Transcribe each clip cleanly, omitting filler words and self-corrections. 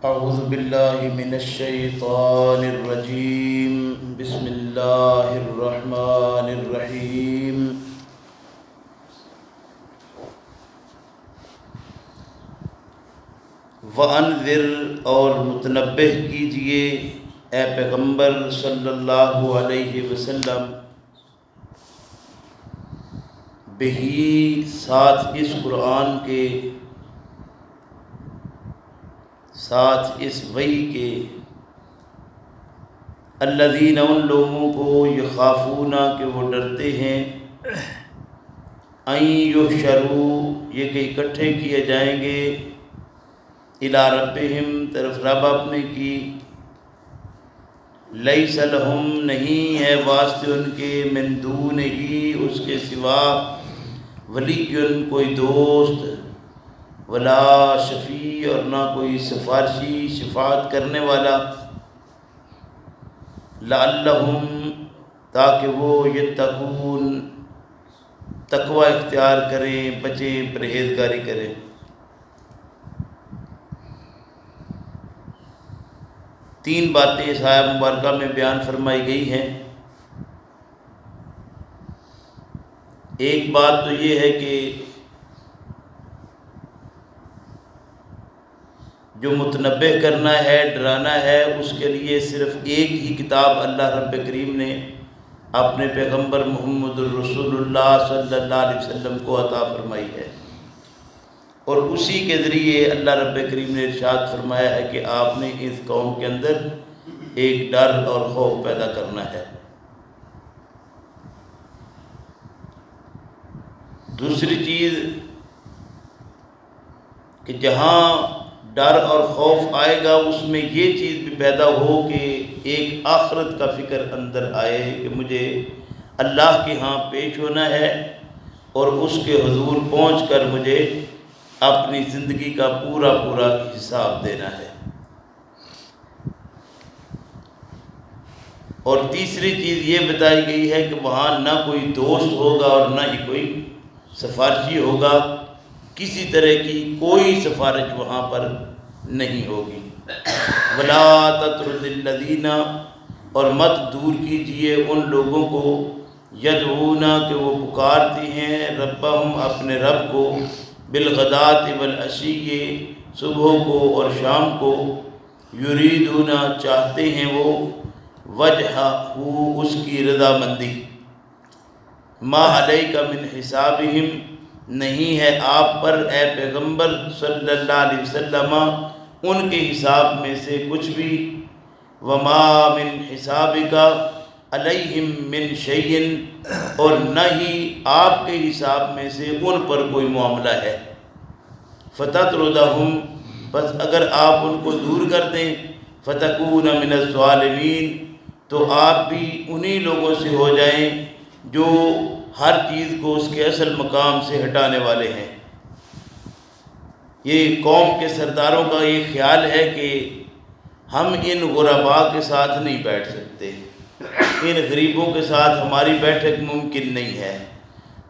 اعوذ باللہ من الشیطان الرجیم بسم اللہ الرحمن الرحیم وَأَنذِرْ اور متنبہ کیجئے اے پیغمبر صلی اللہ علیہ وسلم بہی ساتھ اس قرآن کے ساتھ اس وحی کے الذین ان لوگوں کو یخافون کہ وہ ڈرتے ہیں ان یحشروا یہ کہ اکٹھے کیے جائیں گے الی ربہم طرف رب اپنے کی لیس لہم نہیں ہے واسطے ان کے من دونہ اس کے سوا ولی کوئی دوست ولا شفیع اور نہ کوئی سفارشی شفاعت کرنے والا لعلہم تاکہ وہ یتقون تقوی اختیار کریں بچیں پرہیزگاری کریں۔ تین باتیں اس آیت مبارکہ میں بیان فرمائی گئی ہیں۔ ایک بات تو یہ ہے کہ جو متنبہ کرنا ہے ڈرانا ہے اس کے لیے صرف ایک ہی کتاب اللہ رب کریم نے اپنے پیغمبر محمد الرسول اللہ صلی اللہ علیہ وسلم کو عطا فرمائی ہے، اور اسی کے ذریعے اللہ رب کریم نے ارشاد فرمایا ہے کہ آپ نے اس قوم کے اندر ایک ڈر اور خوف پیدا کرنا ہے۔ دوسری چیز کہ جہاں ڈر اور خوف آئے گا اس میں یہ چیز بھی پیدا ہو کہ ایک آخرت کا فکر اندر آئے کہ مجھے اللہ کے ہاں پیش ہونا ہے اور اس کے حضور پہنچ کر مجھے اپنی زندگی کا پورا حساب دینا ہے۔ اور تیسری چیز یہ بتائی گئی ہے کہ وہاں نہ کوئی دوست ہوگا اور نہ ہی کوئی سفارشی ہوگا، کسی طرح کی کوئی سفارش وہاں پر نہیں ہوگی۔ ولا تطرد الذین اور مت دور کیجئے ان لوگوں کو یدعون کہ وہ پکارتے ہیں ربہم اپنے رب کو بالغداۃ والعشی صبح کو اور شام کو یریدون چاہتے ہیں وہ وجہہ اس کی رضامندی ما علیک من حسابہم نہیں ہے آپ پر اے پیغمبر صلی اللہ علیہ وسلم ان کے حساب میں سے کچھ بھی، وما من حسابک علیہم من شیء اور نہ ہی آپ کے حساب میں سے ان پر کوئی معاملہ ہے۔ فتطردہم بس اگر آپ ان کو دور کر دیں فتکون من الظالمین تو آپ بھی انہی لوگوں سے ہو جائیں جو ہر چیز کو اس کے اصل مقام سے ہٹانے والے ہیں۔ یہ قوم کے سرداروں کا یہ خیال ہے کہ ہم ان غرباء کے ساتھ نہیں بیٹھ سکتے، ان غریبوں کے ساتھ ہماری بیٹھک ممکن نہیں ہے،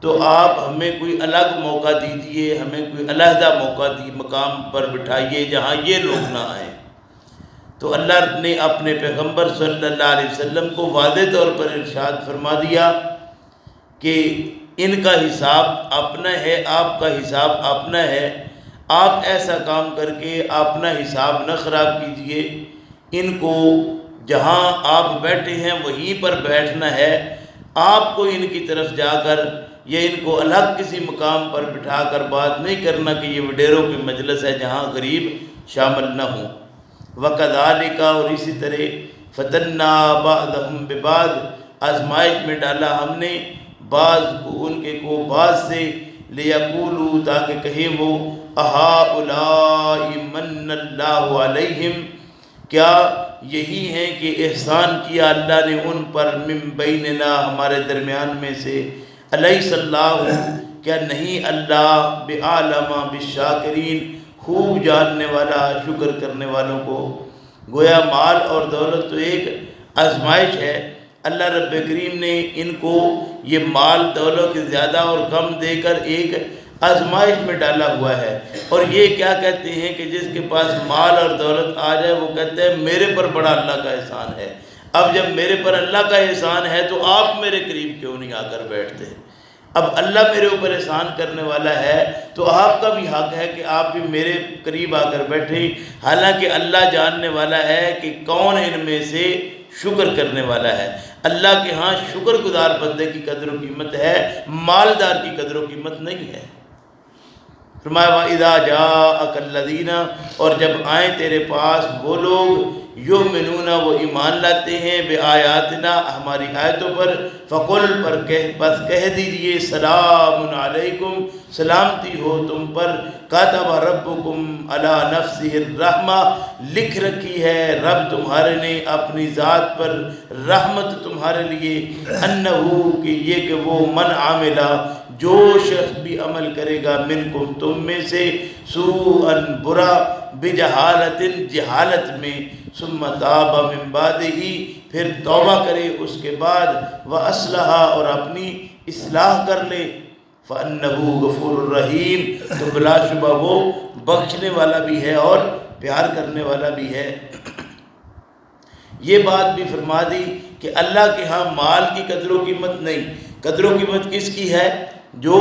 تو آپ ہمیں کوئی الگ موقع دیجئے، ہمیں کوئی علیحدہ موقع مقام پر بٹھائیے جہاں یہ لوگ نہ آئیں۔ تو اللہ نے اپنے پیغمبر صلی اللہ علیہ وسلم کو واضح طور پر ارشاد فرما دیا کہ ان کا حساب اپنا ہے، آپ کا حساب اپنا ہے، آپ ایسا کام کر کے اپنا حساب نہ خراب کیجئے، ان کو جہاں آپ بیٹھے ہیں وہیں پر بیٹھنا ہے، آپ کو ان کی طرف جا کر یا ان کو الگ کسی مقام پر بٹھا کر بات نہیں کرنا کہ یہ وڈیروں کی مجلس ہے جہاں غریب شامل نہ ہوں۔ وَكَذَلِكَ اور اسی طرح فَتَنَّا بَعْضَهُمْ بِبَعْضٍ آزمائش میں ڈالا ہم نے بعض کو ان کے کو بعض سے لِيَقُولُوا تاکہ کہیں وہ أَهَٰؤُلَاءِ مَنَّ اللَّهُ عَلَيْهِمْ کیا یہی ہیں کہ احسان کیا اللہ نے ان پر من بیننا ہمارے درمیان میں سے أَلَيْسَ اللَّهُ کیا نہیں اللہ بِأَعْلَمَ بِالشَّاكِرِينَ خوب جاننے والا شکر کرنے والوں کو۔ گویا مال اور دولت تو ایک آزمائش ہے، اللہ رب کریم نے ان کو یہ مال دولت زیادہ اور کم دے کر ایک آزمائش میں ڈالا ہوا ہے۔ اور یہ کیا کہتے ہیں کہ جس کے پاس مال اور دولت آ جائے وہ کہتے ہیں میرے پر بڑا اللہ کا احسان ہے۔ اب جب میرے پر اللہ کا احسان ہے تو آپ میرے قریب کیوں نہیں آ کر بیٹھتے؟ اب اللہ میرے اوپر احسان کرنے والا ہے تو آپ کا بھی حق ہے کہ آپ بھی میرے قریب آ کر بیٹھیں۔ حالانکہ اللہ جاننے والا ہے کہ کون ان میں سے شکر کرنے والا ہے۔ اللہ کے ہاں شکر گزار بندے کی قدر و قیمت ہے، مالدار کی قدر و قیمت نہیں ہے۔ فرمایا وَإِذَا جَاءَكَ الَّذِينَ، اور جب آئیں تیرے پاس وہ لوگ یؤمنون وہ ایمان لاتے ہیں بآیاتنا ہماری آیتوں پر، فقل بس کہہ دیجئے سلام علیکم سلامتی ہو تم پر، کاتب ربکم علی نفسہ الرحمہ لکھ رکھی ہے رب تمہارے نے اپنی ذات پر رحمت تمہارے لیے، انہو کہ یہ کہ وہ من عاملہ جو شخص بھی عمل کرے گا منکم تم میں سے سوءاً برا بجہالت جہالت میں، ثم تاب من بعدہ پھر توبہ کرے اس کے بعد، واصلح اور اپنی اصلاح کر لے، فانہ غفور الرحیم تو بلا شبہ وہ بخشنے والا بھی ہے اور پیار کرنے والا بھی ہے۔ یہ بات بھی فرما دی کہ اللہ کے ہاں مال کی قدر و قیمت نہیں، قدر و قیمت کس کی ہے؟ جو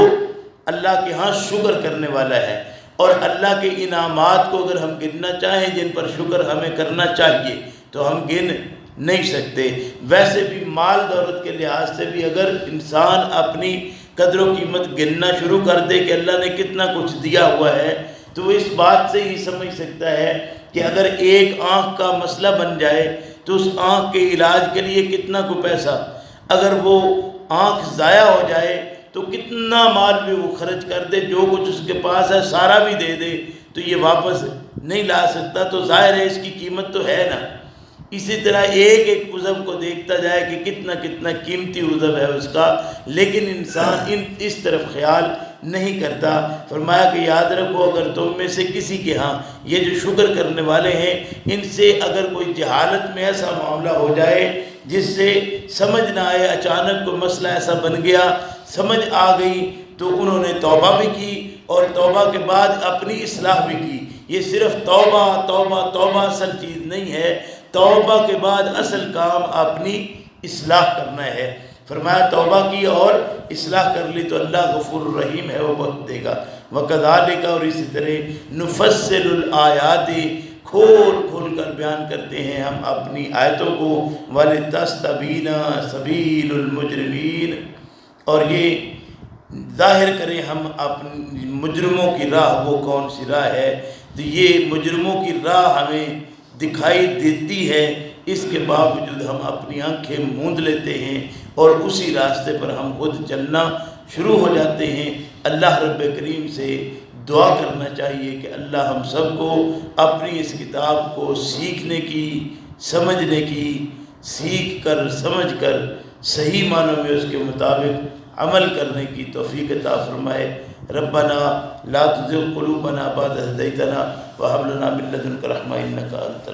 اللہ کے ہاں شکر کرنے والا ہے۔ اور اللہ کے انعامات کو اگر ہم گننا چاہیں جن پر شکر ہمیں کرنا چاہیے تو ہم گن نہیں سکتے۔ ویسے بھی مال دولت کے لحاظ سے بھی اگر انسان اپنی قدر و قیمت گننا شروع کر دے کہ اللہ نے کتنا کچھ دیا ہوا ہے تو وہ اس بات سے ہی سمجھ سکتا ہے کہ اگر ایک آنکھ کا مسئلہ بن جائے تو اس آنکھ کے علاج کے لیے کتنا کو پیسہ، اگر وہ آنکھ ضائع ہو جائے تو کتنا مال بھی وہ خرچ کر دے، جو کچھ اس کے پاس ہے سارا بھی دے دے تو یہ واپس نہیں لا سکتا، تو ظاہر ہے اس کی قیمت تو ہے نا۔ اسی طرح ایک ایک عضو کو دیکھتا جائے کہ کتنا کتنا قیمتی عضو ہے اس کا، لیکن انسان اس طرف خیال نہیں کرتا۔ فرمایا کہ یاد رکھو اگر تم میں سے کسی کے ہاں یہ جو شکر کرنے والے ہیں ان سے اگر کوئی جہالت میں ایسا معاملہ ہو جائے جس سے سمجھ نہ آئے، اچانک کوئی مسئلہ ایسا بن گیا سمجھ آ گئی تو انہوں نے توبہ بھی کی اور توبہ کے بعد اپنی اصلاح بھی کی۔ یہ صرف توبہ توبہ توبہ اصل چیز نہیں ہے، توبہ کے بعد اصل کام اپنی اصلاح کرنا ہے۔ فرمایا توبہ کی اور اصلاح کر لی تو اللہ غفور الرحیم ہے، وہ بخش دے گا۔ وَكَذَلِكَ اور اسی طرح نُفَصِّلُ الْآيَاتِ کھول کھول کر بیان کرتے ہیں ہم اپنی آیتوں کو، وَلِتَسْتَبِينَ سَبِيلُ الْمُجْرِمِينَ اور یہ ظاہر کریں ہم اپنی مجرموں کی راہ وہ کون سی راہ ہے، تو یہ مجرموں کی راہ ہمیں دکھائی دیتی ہے، اس کے باوجود ہم اپنی آنکھیں موند لیتے ہیں اور اسی راستے پر ہم خود چلنا شروع ہو جاتے ہیں۔ اللہ رب کریم سے دعا کرنا چاہیے کہ اللہ ہم سب کو اپنی اس کتاب کو سیکھنے کی، سمجھنے کی، سیکھ کر سمجھ کر صحیح معنوں میں اس کے مطابق عمل کرنے کی توفیق عطا فرمائے۔ ربنا لا تزغ قلوبنا بعد إذ هديتنا وهب لنا من لدنك رحمة إنك أنت